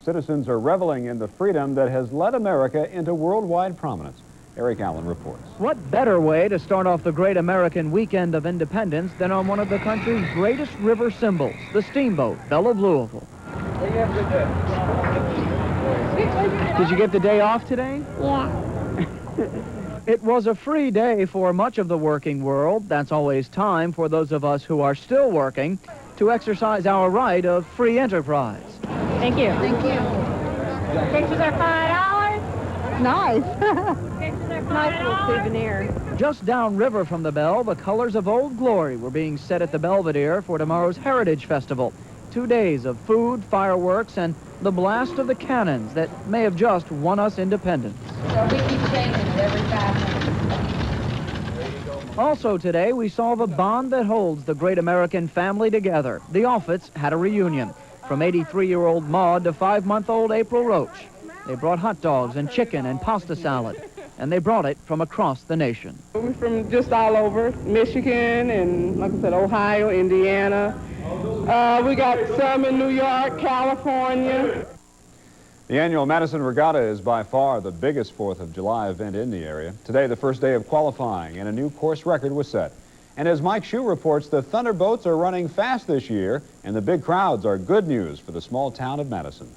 Citizens are reveling in the freedom that has led America into worldwide prominence. Eric Allen reports. What better way to start off the great American weekend of independence than on one of the country's greatest river symbols, the steamboat, Belle of Louisville. Did you get the day off today? Yeah. It was a free day for much of the working world. That's always time for those of us who are still working to exercise our right of free enterprise. Thank you. Thank you. Pictures are $5. Nice. Pictures are $5. Nice little souvenir. Just downriver from the Belle, the colors of Old Glory were being set at the Belvedere for tomorrow's Heritage Festival. 2 days of food, fireworks, and the blast of the cannons that may have just won us independence. So we keep changing it every 5 minutes. Also today, we saw the bond that holds the great American family together. The Offits had a reunion. From 83-year-old Maud to 5-month-old April Roach. They brought hot dogs and chicken and pasta salad, and they brought it from across the nation. We're from just all over, Michigan and, like I said, Ohio, Indiana. We got some in New York, California. The annual Madison Regatta is by far the biggest 4th of July event in the area. Today, the first day of qualifying, and a new course record was set. And as Mike Schuh reports, the Thunderboats are running fast this year, and the big crowds are good news for the small town of Madison.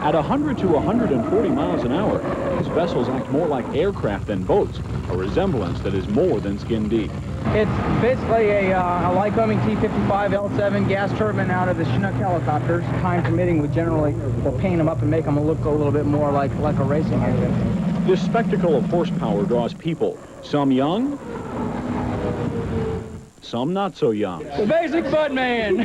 At 100 to 140 miles an hour, these vessels act more like aircraft than boats, a resemblance that is more than skin deep. It's basically a Lycoming T-55 L7 gas turbine out of the Schuh helicopters. Time permitting, we generally will paint them up and make them look a little bit more like a racing engine. This spectacle of horsepower draws people, some young, some not so young. The basic footman!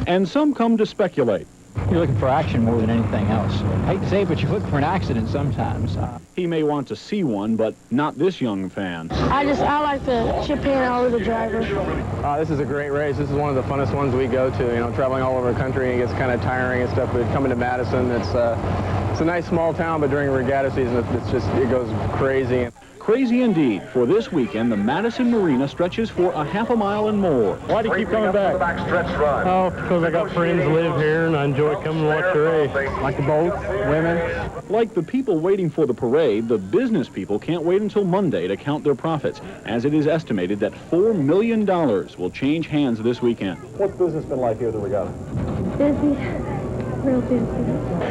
And some come to speculate. You're looking for action more than anything else. I hate to say it, but you look for an accident sometimes. He may want to see one, but not this young fan. I like the chip hand all over the driver. This is a great race. This is one of the funnest ones we go to. You know, traveling all over the country, and it gets kind of tiring and stuff. But coming to Madison, it's a nice small town, but during regatta season, it goes crazy. Crazy indeed. For this weekend, the Madison Marina stretches for a half a mile and more. Why do you keep coming back? Oh, because I got friends who live here, and I enjoy coming to watch the race. Like the boats, women. Like the people waiting for the parade, the business people can't wait until Monday to count their profits, as it is estimated that $4 million will change hands this weekend. What's business been like here at the regatta? Busy. Real busy.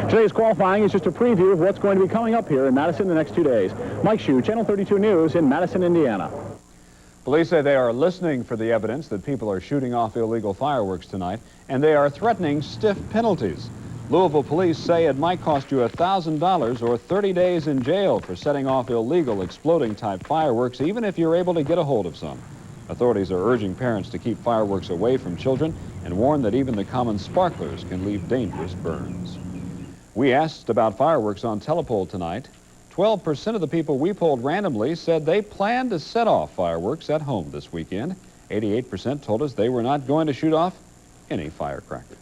Today's qualifying is just a preview of what's going to be coming up here in Madison the next 2 days. Mike Schuh, Channel 32 News in Madison, Indiana. Police say they are listening for the evidence that people are shooting off illegal fireworks tonight, and they are threatening stiff penalties. Louisville police say it might cost you $1,000 or 30 days in jail for setting off illegal exploding-type fireworks, even if you're able to get a hold of some. Authorities are urging parents to keep fireworks away from children and warn that even the common sparklers can leave dangerous burns. We asked about fireworks on Telepol tonight. 12% of the people we polled randomly said they plan to set off fireworks at home this weekend. 88% told us they were not going to shoot off any firecrackers.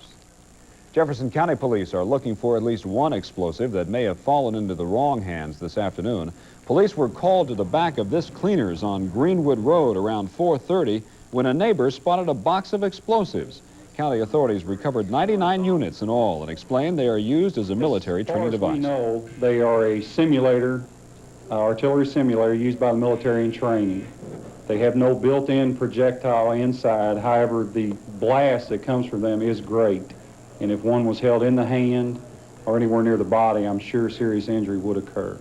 Jefferson County Police are looking for at least one explosive that may have fallen into the wrong hands this afternoon. Police were called to the back of this Cleaners on Greenwood Road around 4:30 when a neighbor spotted a box of explosives. County authorities recovered 99 units in all and explained they are used as a military training device. We know they are a simulator, artillery simulator used by the military in training. They have no built-in projectile inside. However, the blast that comes from them is great. And if one was held in the hand or anywhere near the body, I'm sure serious injury would occur.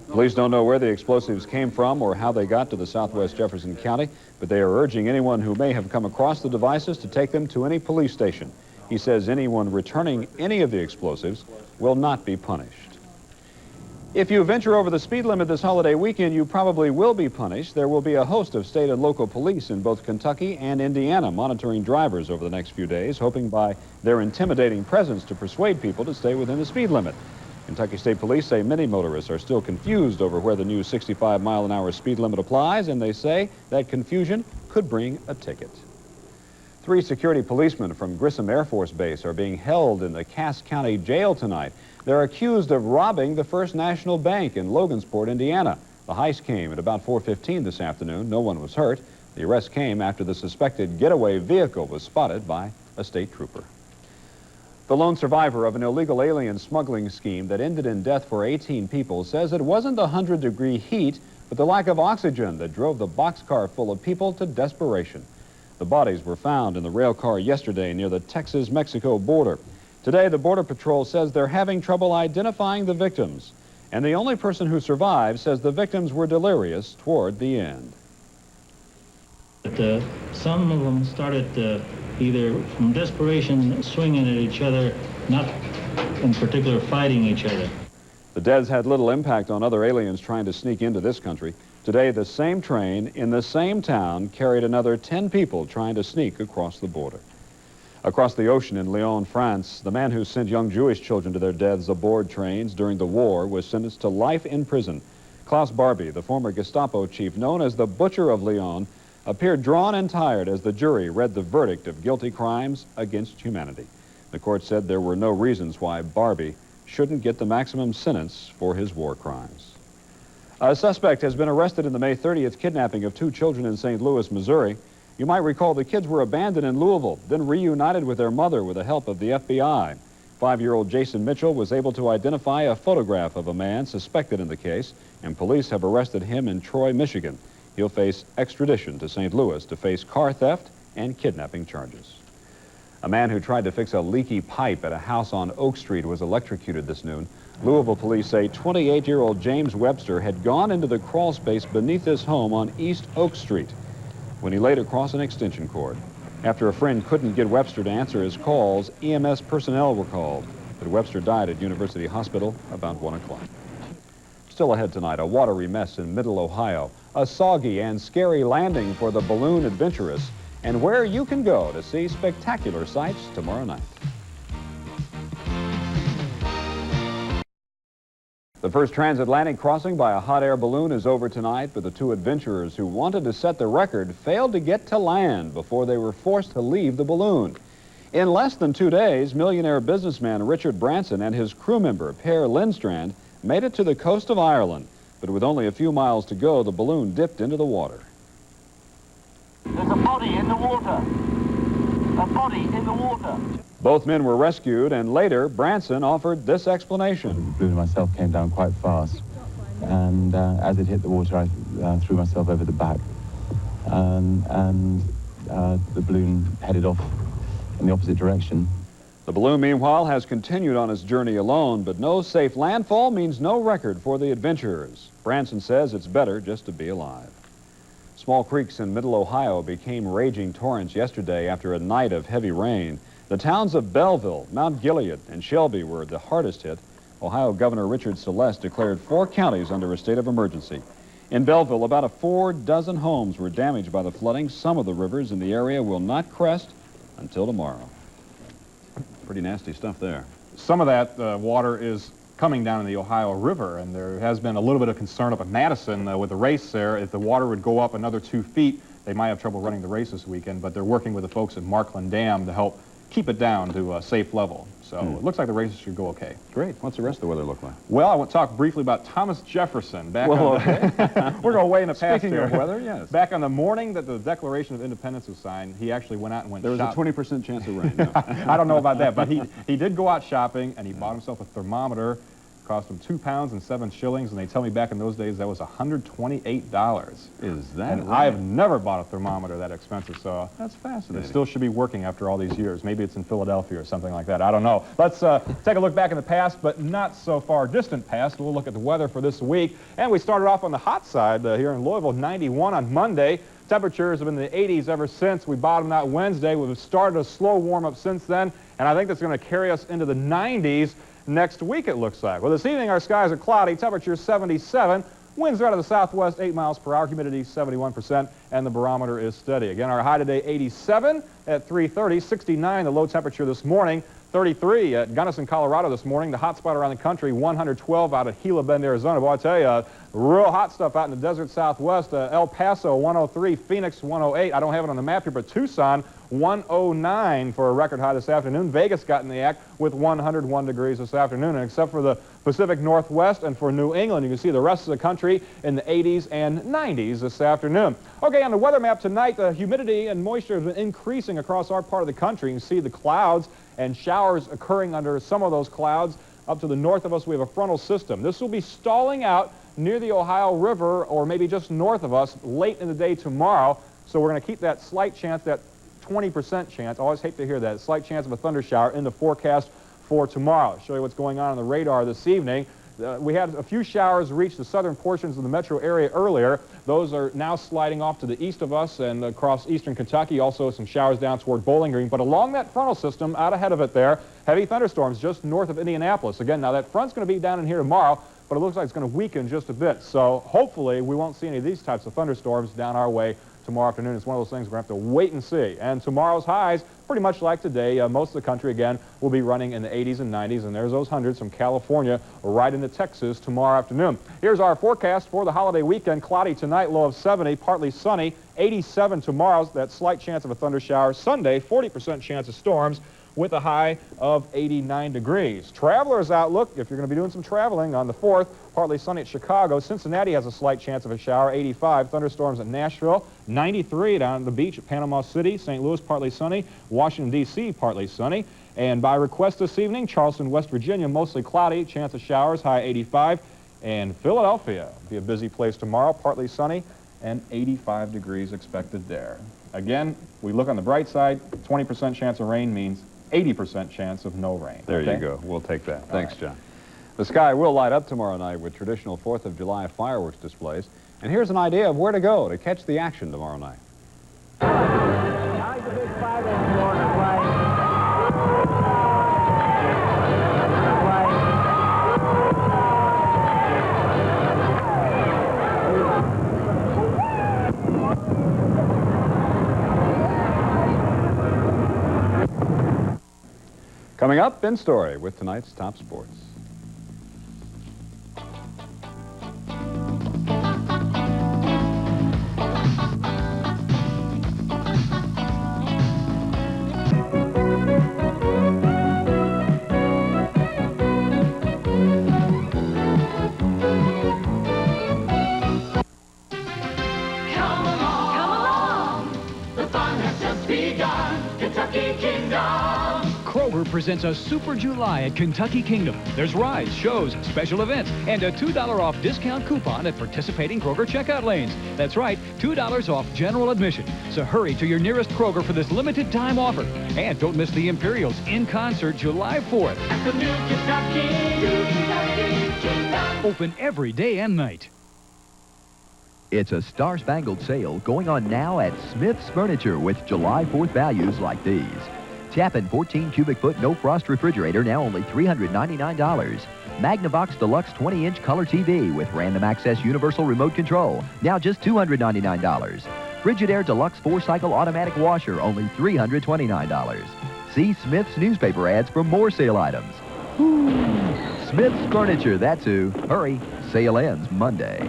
Police don't know where the explosives came from or how they got to the southwest Jefferson County, but they are urging anyone who may have come across the devices to take them to any police station. He says anyone returning any of the explosives will not be punished. If you venture over the speed limit this holiday weekend, you probably will be punished. There will be a host of state and local police in both Kentucky and Indiana monitoring drivers over the next few days, hoping by their intimidating presence to persuade people to stay within the speed limit. Kentucky State Police say many motorists are still confused over where the new 65-mile-an-hour speed limit applies, and they say that confusion could bring a ticket. 3 security policemen from Grissom Air Force Base are being held in the Cass County Jail tonight. They're accused of robbing the First National Bank in Logansport, Indiana. The heist came at about 4:15 this afternoon. No one was hurt. The arrest came after the suspected getaway vehicle was spotted by a state trooper. The lone survivor of an illegal alien smuggling scheme that ended in death for 18 people says it wasn't the 100-degree heat, but the lack of oxygen that drove the boxcar full of people to desperation. The bodies were found in the rail car yesterday near the Texas-Mexico border. Today, the Border Patrol says they're having trouble identifying the victims. And the only person who survived says the victims were delirious toward the end. Some of them started either from desperation swinging at each other, not in particular fighting each other. The deaths had little impact on other aliens trying to sneak into this country. Today, the same train in the same town carried another 10 people trying to sneak across the border. Across the ocean in Lyon, France, the man who sent young Jewish children to their deaths aboard trains during the war was sentenced to life in prison. Klaus Barbie, the former Gestapo chief known as the Butcher of Lyon, appeared drawn and tired as the jury read the verdict of guilty crimes against humanity. The court said there were no reasons why Barbie shouldn't get the maximum sentence for his war crimes. A suspect has been arrested in the May 30th kidnapping of 2 children in St. Louis, Missouri. You might recall the kids were abandoned in Louisville, then reunited with their mother with the help of the FBI. 5-year-old Jason Mitchell was able to identify a photograph of a man suspected in the case, and police have arrested him in Troy, Michigan. He'll face extradition to St. Louis to face car theft and kidnapping charges. A man who tried to fix a leaky pipe at a house on Oak Street was electrocuted this noon. Louisville police say 28-year-old James Webster had gone into the crawl space beneath his home on East Oak Street when he laid across an extension cord. After a friend couldn't get Webster to answer his calls, EMS personnel were called, but Webster died at University Hospital about 1 o'clock. Still ahead tonight, a watery mess in Middle Ohio, a soggy and scary landing for the balloon adventurous, and where you can go to see spectacular sights tomorrow night. The first transatlantic crossing by a hot air balloon is over tonight, but the 2 adventurers who wanted to set the record failed to get to land before they were forced to leave the balloon. In less than 2 days, millionaire businessman Richard Branson and his crew member, Per Lindstrand, made it to the coast of Ireland, but with only a few miles to go, the balloon dipped into the water. There's a body in the water. A body in the water. Both men were rescued, and later, Branson offered this explanation. The balloon myself came down quite fast, and as it hit the water, I threw myself over the back, and the balloon headed off in the opposite direction. The balloon, meanwhile, has continued on its journey alone, but no safe landfall means no record for the adventurers. Branson says it's better just to be alive. Small creeks in Middle Ohio became raging torrents yesterday after a night of heavy rain. The towns of Belleville, Mount Gilead, and Shelby were the hardest hit. Ohio Governor Richard Celeste declared 4 counties under a state of emergency. In Belleville, about 4 dozen homes were damaged by the flooding. Some of the rivers in the area will not crest until tomorrow. Pretty nasty stuff there. Some of that water is coming down in the Ohio River, and there has been a little bit of concern up at Madison with the race there. If the water would go up another 2 feet, they might have trouble running the race this weekend, but they're working with the folks at Markland Dam to help keep it down to a safe level. So it looks like the races should go okay. Great. What's the rest of the weather look like? Well, I want to talk briefly about Thomas Jefferson. Back okay. We're going way in the past Speaking here. of weather, yes. Back on the morning that the Declaration of Independence was signed, he actually went out and went shopping. There was a 20% chance of rain. No. I don't know about that, but he did go out shopping, and he bought himself a thermometer. Cost him 2 pounds and 7 shillings, and they tell me back in those days that was $128. Is that and right? I've never bought a thermometer that expensive, so that's fascinating. It still should be working after all these years. Maybe it's in Philadelphia or something like that. I don't know. Let's take a look back in the past, but not so far distant past. We'll look at the weather for this week, and we started off on the hot side here in Louisville, 91 on Monday. Temperatures have been in the 80s ever since. We bottomed out Wednesday. We've started a slow warm-up since then, and I think that's going to carry us into the 90s next week, it looks like. Well, this evening our skies are cloudy, temperature 77, winds are out of the southwest, 8 miles per hour, humidity 71%, and the barometer is steady. Again, our high today 87 at 3:30, 69 the low temperature this morning, 33 at Gunnison, Colorado this morning, the hot spot around the country, 112 out at Gila Bend, Arizona. Boy, I tell you, Real hot stuff out in the desert Southwest. El Paso 103, Phoenix 108. I don't have it on the map here, but Tucson 109 for a record high this afternoon. Vegas got in the act with 101 degrees this afternoon. And except for the Pacific Northwest and for New England, you can see the rest of the country in the 80s and 90s this afternoon. Okay, on the weather map tonight, the humidity and moisture has been increasing across our part of the country. You can see the clouds and showers occurring under some of those clouds. Up to the north of us, we have a frontal system. This will be stalling out near the Ohio River or maybe just north of us late in the day tomorrow. So we're going to keep that slight chance, that 20% chance. I always hate to hear that. Slight chance of a thunder shower in the forecast for tomorrow. I'll show you what's going on the radar this evening. We had a few showers reach the southern portions of the metro area earlier. Those are now sliding off to the east of us and across eastern Kentucky. Also some showers down toward Bowling Green. But along that frontal system, out ahead of it there, heavy thunderstorms just north of Indianapolis. Again, now that front's going to be down in here tomorrow, but it looks like it's going to weaken just a bit. So hopefully we won't see any of these types of thunderstorms down our way tomorrow afternoon. It's one of those things we're going to have to wait and see. And tomorrow's highs, pretty much like today, most of the country, again, will be running in the 80s and 90s. And there's those hundreds from California right into Texas tomorrow afternoon. Here's our forecast for the holiday weekend. Cloudy tonight, low of 70, partly sunny. 87 tomorrow, that slight chance of a thunder shower. Sunday, 40% chance of storms, with a high of 89 degrees. Traveler's outlook, if you're going to be doing some traveling on the 4th, partly sunny at Chicago. Cincinnati has a slight chance of a shower, 85. Thunderstorms at Nashville, 93 down at the beach at Panama City. St. Louis, partly sunny. Washington, D.C., partly sunny. And by request this evening, Charleston, West Virginia, mostly cloudy, chance of showers, high 85. And Philadelphia, be a busy place tomorrow, partly sunny, and 85 degrees expected there. Again, we look on the bright side, 20% chance of rain means 80% chance of no rain. There you go. We'll take that. Thanks, John. The sky will light up tomorrow night with traditional 4th of July fireworks displays. And here's an idea of where to go to catch the action tomorrow night. How's the big 5-inch going to play? Coming up in Storey with tonight's top sports. Kroger presents a Super July at Kentucky Kingdom. There's rides, shows, special events, and a $2 off discount coupon at participating Kroger checkout lanes. That's right, $2 off general admission. So hurry to your nearest Kroger for this limited time offer. And don't miss the Imperials in concert July 4th. At the new Kentucky Kingdom. Open every day and night. It's a star-spangled sale going on now at Smith's Furniture with July 4th values like these. Chapin 14 cubic foot no frost refrigerator, now only $399. Magnavox Deluxe 20-inch color TV with random access universal remote control, now just $299. Frigidaire Deluxe 4-cycle automatic washer, only $329. See Smith's newspaper ads for more sale items. Smith's Furniture, that's who. Hurry, sale ends Monday.